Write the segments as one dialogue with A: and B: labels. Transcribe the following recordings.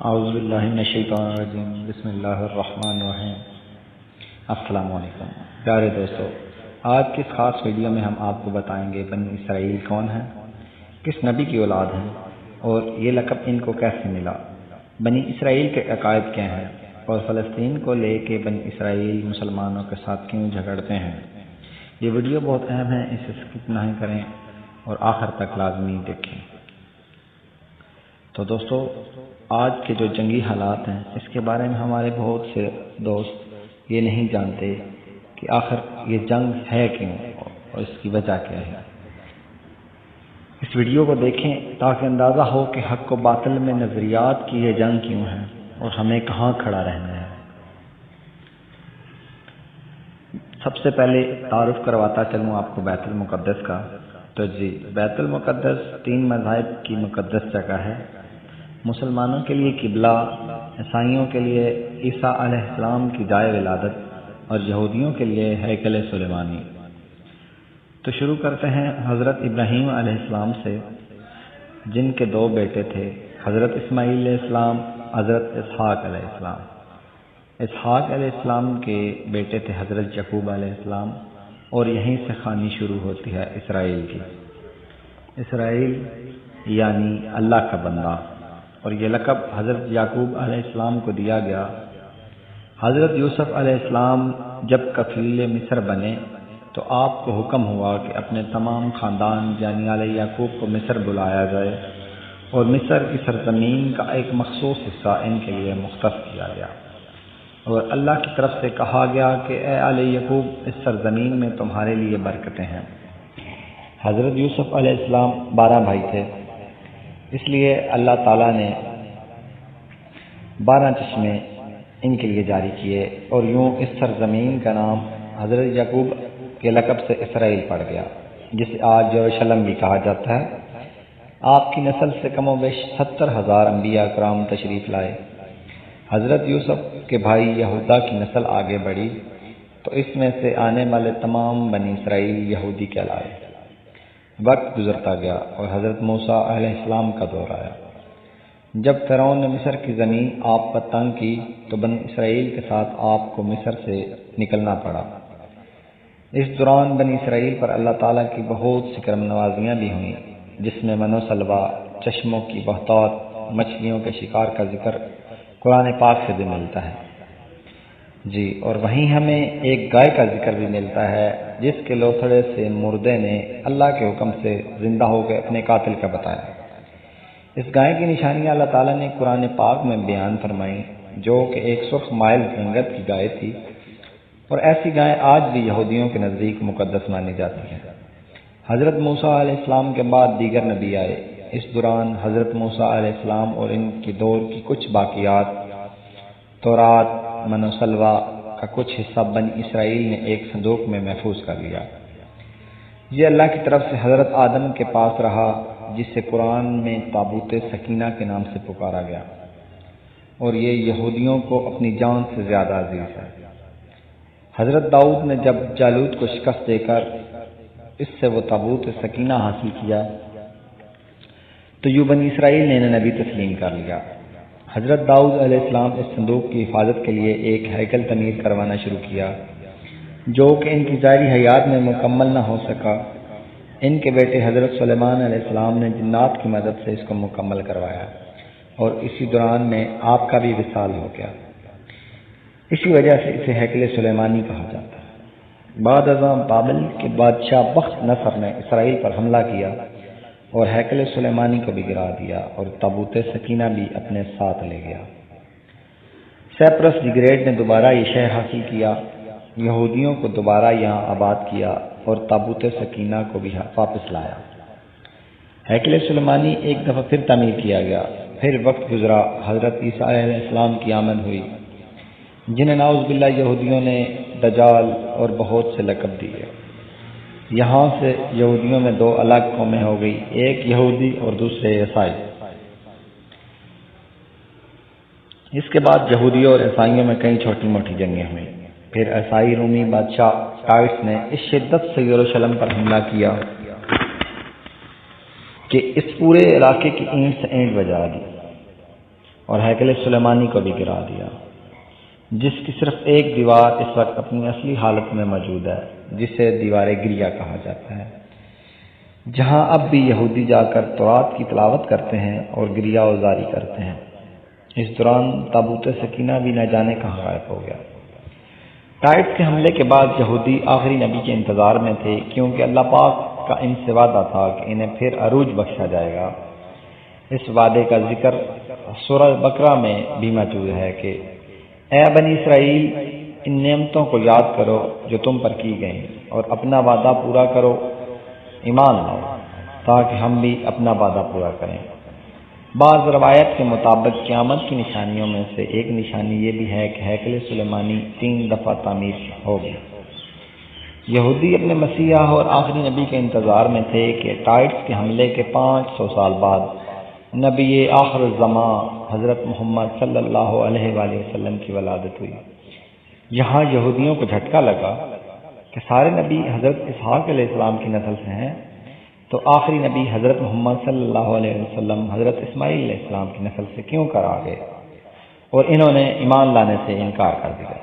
A: اعوذ باللہ من الشیطان الرجیم بسم اللہ الرحمن الرحیم۔ السلام علیکم پیارے دوستو، آج کی اس خاص ویڈیو میں ہم آپ کو بتائیں گے بنی اسرائیل کون ہیں، کس نبی کی اولاد ہیں اور یہ لقب ان کو کیسے ملا، بنی اسرائیل کے عقائد کیا ہیں اور فلسطین کو لے کے بنی اسرائیل مسلمانوں کے ساتھ کیوں جھگڑتے ہیں۔ یہ ویڈیو بہت اہم ہے، اسے سکپ نہ کریں اور آخر تک لازمی دیکھیں۔ تو دوستو، آج کے جو جنگی حالات ہیں اس کے بارے میں ہمارے بہت سے دوست یہ نہیں جانتے کہ آخر یہ جنگ ہے کیوں اور اس کی وجہ کیا ہے۔ اس ویڈیو کو دیکھیں تاکہ اندازہ ہو کہ حق و باطل میں نظریات کی یہ جنگ کیوں ہے اور ہمیں کہاں کھڑا رہنا ہے۔ سب سے پہلے تعارف کرواتا چلوں آپ کو بیت المقدس کا۔ تو بیت المقدس 3 مذاہب کی مقدس جگہ ہے۔ مسلمانوں کے لیے قبلہ، عیسائیوں کے لیے عیسیٰ علیہ السلام کی جائے ولادت اور یہودیوں کے لیے ہیکل سلیمانی۔ تو شروع کرتے ہیں حضرت ابراہیم علیہ السلام سے، جن کے 2 بیٹے تھے، حضرت اسماعیل علیہ السلام، حضرت اسحاق علیہ السلام۔ اسحاق علیہ السلام کے بیٹے تھے حضرت یعقوب علیہ السلام، اور یہیں سے کہانی شروع ہوتی ہے اسرائیل کی۔ اسرائیل یعنی اللہ کا بندہ، اور یہ لقب حضرت یعقوب علیہ السلام کو دیا گیا۔ حضرت یوسف علیہ السلام جب کفیل مصر بنے تو آپ کو حکم ہوا کہ اپنے تمام خاندان یعنی آل یعقوب کو مصر بلایا جائے، اور مصر کی سرزمین کا ایک مخصوص حصہ ان کے لیے مختص کیا گیا، اور اللہ کی طرف سے کہا گیا کہ اے آل یعقوب، اس سرزمین میں تمہارے لیے برکتیں ہیں۔ حضرت یوسف علیہ السلام 12 بھائی تھے، اس لیے اللہ تعالیٰ نے 12 چشمے ان کے لیے جاری کیے، اور یوں اس سرزمین کا نام حضرت یعقوب کے لقب سے اسرائیل پڑ گیا، جسے آج یروشلم بھی کہا جاتا ہے۔ آپ کی نسل سے کم و بیش 70,000 انبیاء کرام تشریف لائے۔ حضرت یوسف کے بھائی یہودا کی نسل آگے بڑھی تو اس میں سے آنے والے تمام بنی اسرائیل یہودی کہلائے۔ وقت گزرتا گیا اور حضرت موسیٰ علیہ السلام کا دور آیا۔ جب فرعون نے مصر کی زمین آپ پر تنگ کی تو بنی اسرائیل کے ساتھ آپ کو مصر سے نکلنا پڑا۔ اس دوران بنی اسرائیل پر اللہ تعالیٰ کی بہت سی کرم نوازیاں بھی ہوئیں، جس میں من و سلوہ، چشموں کی بہتات، مچھلیوں کے شکار کا ذکر قرآن پاک سے بھی ملتا ہے۔ اور وہیں ہمیں ایک گائے کا ذکر بھی ملتا ہے، جس کے لوتھڑے سے مردے نے اللہ کے حکم سے زندہ ہو کے اپنے قاتل کا بتایا۔ اس گائے کی نشانیاں اللہ تعالیٰ نے قرآن پاک میں بیان فرمائیں، جو کہ ایک سرخ مائل رنگت کی گائے تھی، اور ایسی گائے آج بھی یہودیوں کے نزدیک مقدس مانی جاتی ہیں۔ حضرت موسیٰ علیہ السلام کے بعد دیگر نبی آئے۔ اس دوران حضرت موسیٰ علیہ السلام اور ان کی دور کی کچھ باقیات، تورات، من و سلوہ کا کچھ حصہ بنی اسرائیل نے ایک صندوق میں محفوظ کر لیا۔ یہ اللہ کی طرف سے حضرت آدم کے پاس رہا، جسے قرآن میں تابوت سکینہ کے نام سے پکارا گیا، اور یہ یہودیوں کو اپنی جان سے زیادہ عزیز ہے۔ حضرت داؤد نے جب جالوت کو شکست دے کر اس سے وہ تابوت سکینہ حاصل کیا تو یوں بنی اسرائیل نے انہیں نبی تسلیم کر لیا۔ حضرت داؤد علیہ السلام اس صندوق کی حفاظت کے لیے ایک ہیکل تعمیر کروانا شروع کیا، جو کہ ان کی ظاہری حیات میں مکمل نہ ہو سکا۔ ان کے بیٹے حضرت سلیمان علیہ السلام نے جنات کی مدد سے اس کو مکمل کروایا، اور اسی دوران میں آپ کا بھی وصال ہو گیا۔ اسی وجہ سے اسے ہیکل سلیمانی کہا جاتا ہے۔ بعد ازاں بابل کے بادشاہ بخت نصر نے اسرائیل پر حملہ کیا اور ہیکل سلیمانی کو بھی گرا دیا، اور تابوت سکینہ بھی اپنے ساتھ لے گیا۔ سیپرس دی گریٹ نے دوبارہ یہ شہر حاصل کیا، یہودیوں کو دوبارہ یہاں آباد کیا، اور تابوت سکینہ کو بھی واپس لایا۔ ہیکل سلیمانی ایک دفعہ پھر تعمیر کیا گیا۔ پھر وقت گزرا، حضرت عیسیٰ علیہ السلام کی آمد ہوئی، جنہیں نعوذ باللہ یہودیوں نے دجال اور بہت سے لقب دیے۔ یہاں سے یہودیوں میں 2 الگ قومیں ہو گئی، ایک یہودی اور دوسرے عیسائی۔ اس کے بعد یہودیوں اور عیسائیوں میں کئی چھوٹی موٹی جنگیں ہوئیں۔ پھر عیسائی رومی بادشاہ ٹائٹس نے اس شدت سے یروشلم پر حملہ کیا کہ اس پورے علاقے کی اینٹ سے اینٹ بجا دی، اور ہیکل سلیمانی کو بھی گرا دیا، جس کی صرف ایک دیوار اس وقت اپنی اصلی حالت میں موجود ہے، جسے دیوار گریا کہا جاتا ہے، جہاں اب بھی یہودی جا کر تورات کی تلاوت کرتے ہیں اور گریا اوزاری کرتے ہیں۔ اس دوران تابوت سکینہ بھی نہ جانے کہاں غائب ہو گیا۔ ٹائٹس کے حملے کے بعد یہودی آخری نبی کے انتظار میں تھے، کیونکہ اللہ پاک کا ان سے وعدہ تھا کہ انہیں پھر عروج بخشا جائے گا۔ اس وعدے کا ذکر سورہ بقرہ میں بھی موجود ہے کہ اے بنی اسرائیل، ان نعمتوں کو یاد کرو جو تم پر کی گئیں، اور اپنا وعدہ پورا کرو، ایمان لاؤ، تاکہ ہم بھی اپنا وعدہ پورا کریں۔ بعض روایت کے مطابق قیامت کی نشانیوں میں سے ایک نشانی یہ بھی ہے کہ ہیکل سلیمانی 3 دفعہ تعمیر ہوگی۔ یہودی اپنے مسیح اور آخری نبی کے انتظار میں تھے کہ ٹائٹس کے حملے کے 500 سال بعد نبی آخر الزماں حضرت محمد صلی اللہ علیہ وآلہ وسلم کی ولادت ہوئی۔ یہاں یہودیوں کو جھٹکا لگا کہ سارے نبی حضرت اسحاق علیہ السلام کی نسل سے ہیں، تو آخری نبی حضرت محمد صلی اللہ علیہ وسلم حضرت اسماعیل علیہ السلام کی نسل سے کیوں کر آ گئے، اور انہوں نے ایمان لانے سے انکار کر دیا۔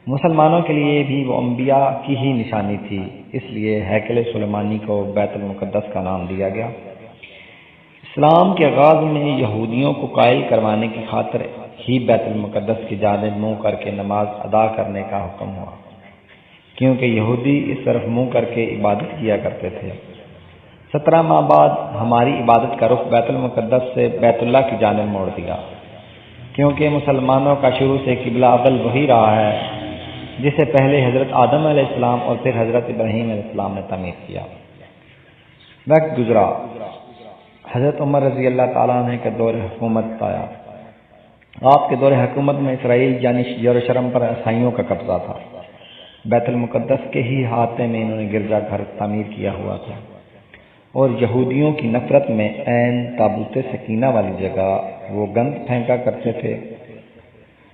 A: مسلمانوں کے لیے بھی وہ انبیاء کی ہی نشانی تھی، اس لیے ہیکل سلیمانی کو بیت المقدس کا نام دیا گیا۔ اسلام کے آغاز میں یہودیوں کو قائل کروانے کی خاطر ہی بیت المقدس کی جانب منہ کر کے نماز ادا کرنے کا حکم ہوا، کیونکہ یہودی اس طرف منہ کر کے عبادت کیا کرتے تھے۔ 17 ماہ بعد ہماری عبادت کا رخ بیت المقدس سے بیت اللہ کی جانب موڑ دیا، کیونکہ مسلمانوں کا شروع سے قبلہ اول وہی رہا ہے جسے پہلے حضرت آدم علیہ السلام اور پھر حضرت ابراہیم علیہ السلام نے تعمیر کیا۔ وقت گزرا، حضرت عمر رضی اللہ تعالیٰ عنہ کا دور حکومت آیا۔ آپ کے دور حکومت میں اسرائیل یعنی یروشلم پر عیسائیوں کا قبضہ تھا۔ بیت المقدس کے ہی احاطے میں انہوں نے گرجا گھر تعمیر کیا ہوا تھا، اور یہودیوں کی نفرت میں عین تابوت سکینہ والی جگہ وہ گند پھینکا کرتے تھے۔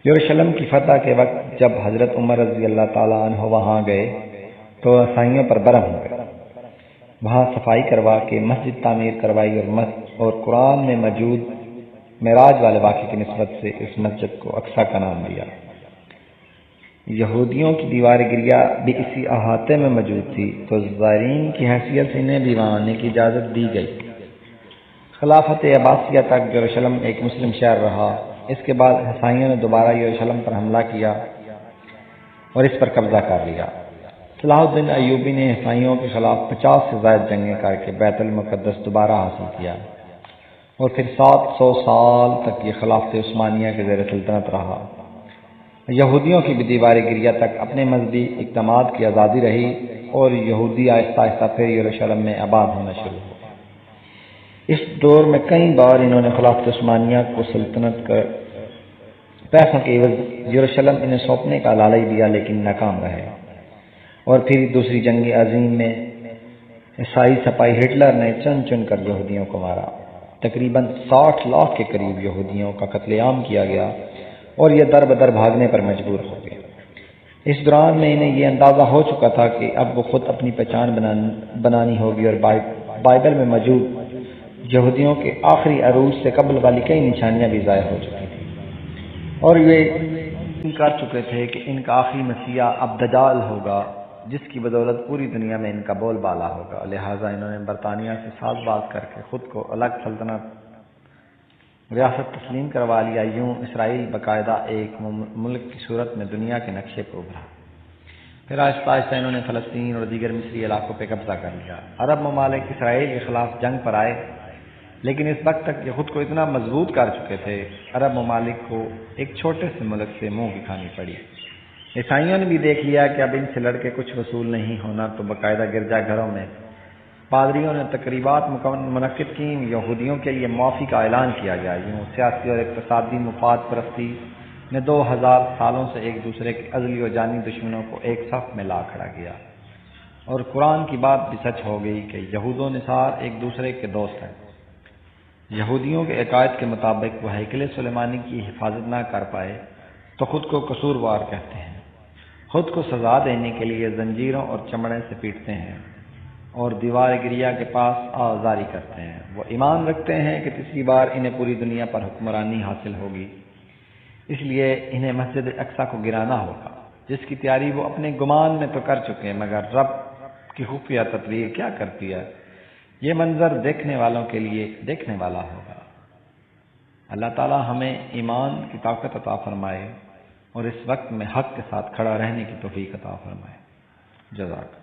A: یروشلم کی فتح کے وقت جب حضرت عمر رضی اللہ تعالیٰ عنہ وہاں گئے تو عیسائیوں پر برہم ہو گئے۔ وہاں صفائی کروا کے مسجد تعمیر کروائی اور قرآن میں موجود معراج والے واقعے کی نسبت سے اس مسجد کو اقصیٰ کا نام دیا۔ یہودیوں کی دیوار گریا بھی اسی احاطے میں موجود تھی، تو زائرین کی حیثیت سے انہیں بھی وہاں آنے کی اجازت دی گئی۔ خلافت عباسیہ تک یروشلم ایک مسلم شہر رہا۔ اس کے بعد عیسائیوں نے دوبارہ یروشلم پر حملہ کیا اور اس پر قبضہ کر لیا۔ صلاح الدین ایوبی نے عیسائیوں کے خلاف 50 سے زائد جنگیں کر کے بیت المقدس دوبارہ حاصل کیا، اور پھر 700 سال تک یہ خلافت عثمانیہ کے زیر سلطنت رہا۔ یہودیوں کی بھی دیوار گریا تک اپنے مذہبی اقدامات کی آزادی رہی، اور یہودی آہستہ آہستہ پھر یروشلم میں آباد ہونا شروع ہوا۔ اس دور میں کئی بار انہوں نے خلافت عثمانیہ کو سلطنت کر پیسوں کے عوض یروشلم انہیں سونپنے کا لالچ دیا، لیکن ناکام رہے۔ اور پھر دوسری جنگ عظیم میں عیسائی سپاہی ہٹلر نے چن چن کر یہودیوں کو مارا۔ تقریباً 60 لاکھ کے قریب یہودیوں کا قتل عام کیا گیا، اور یہ در بدر بھاگنے پر مجبور ہو گئے۔ اس دوران میں انہیں یہ اندازہ ہو چکا تھا کہ اب وہ خود اپنی پہچان بنانی ہوگی، اور بائبل میں موجود یہودیوں کے آخری عروج سے قبل والی کئی نشانیاں بھی ظاہر ہو چکی تھیں، اور یہ کر چکے تھے کہ ان کا آخری مسیح اب دجال ہوگا، جس کی بدولت پوری دنیا میں ان کا بول بالا ہوگا۔ لہٰذا انہوں نے برطانیہ سے ساز باز کر کے خود کو الگ سلطنت ریاست تسلیم کروا لیا۔ یوں اسرائیل باقاعدہ ایک ملک کی صورت میں دنیا کے نقشے پر ابھرا۔ پھر آہستہ آہستہ انہوں نے فلسطین اور دیگر مصری علاقوں پہ قبضہ کر لیا۔ عرب ممالک اسرائیل کے خلاف جنگ پر آئے، لیکن اس وقت تک یہ خود کو اتنا مضبوط کر چکے تھے، عرب ممالک کو ایک چھوٹے سے ملک سے منہ کی کھانی پڑی۔ عیسائیوں نے بھی دیکھ لیا کہ اب ان سے لڑ کے کچھ وصول نہیں ہونا، تو باقاعدہ گرجا گھروں میں پادریوں نے تقریبات منعقد کی، یہودیوں کے لیے معافی کا اعلان کیا گیا۔ یوں سیاسی اور اقتصادی مفاد پرستی نے 2000 سالوں سے ایک دوسرے کے ازلی و جانی دشمنوں کو ایک صف میں لا کھڑا کیا، اور قرآن کی بات بھی سچ ہو گئی کہ یہود و نصار ایک دوسرے کے دوست ہیں۔ یہودیوں کے عقائد کے مطابق وہ ہیکل سلیمانی کی حفاظت نہ کر پائے تو خود کو قصوروار کہتے ہیں، خود کو سزا دینے کے لیے زنجیروں اور چمڑے سے پیٹتے ہیں، اور دیوار گریا کے پاس آزاری کرتے ہیں۔ وہ ایمان رکھتے ہیں کہ تیسری بار انہیں پوری دنیا پر حکمرانی حاصل ہوگی، اس لیے انہیں مسجد اقصی کو گرانا ہوگا، جس کی تیاری وہ اپنے گمان میں تو کر چکے ہیں، مگر رب کی خفیہ تدبیر کیا کرتی ہے، یہ منظر دیکھنے والوں کے لیے دیکھنے والا ہوگا۔ اللہ تعالی ہمیں ایمان کی طاقت عطا فرمائے اور اس وقت میں حق کے ساتھ کھڑا رہنے کی توفیق عطا فرمائے۔ جزاک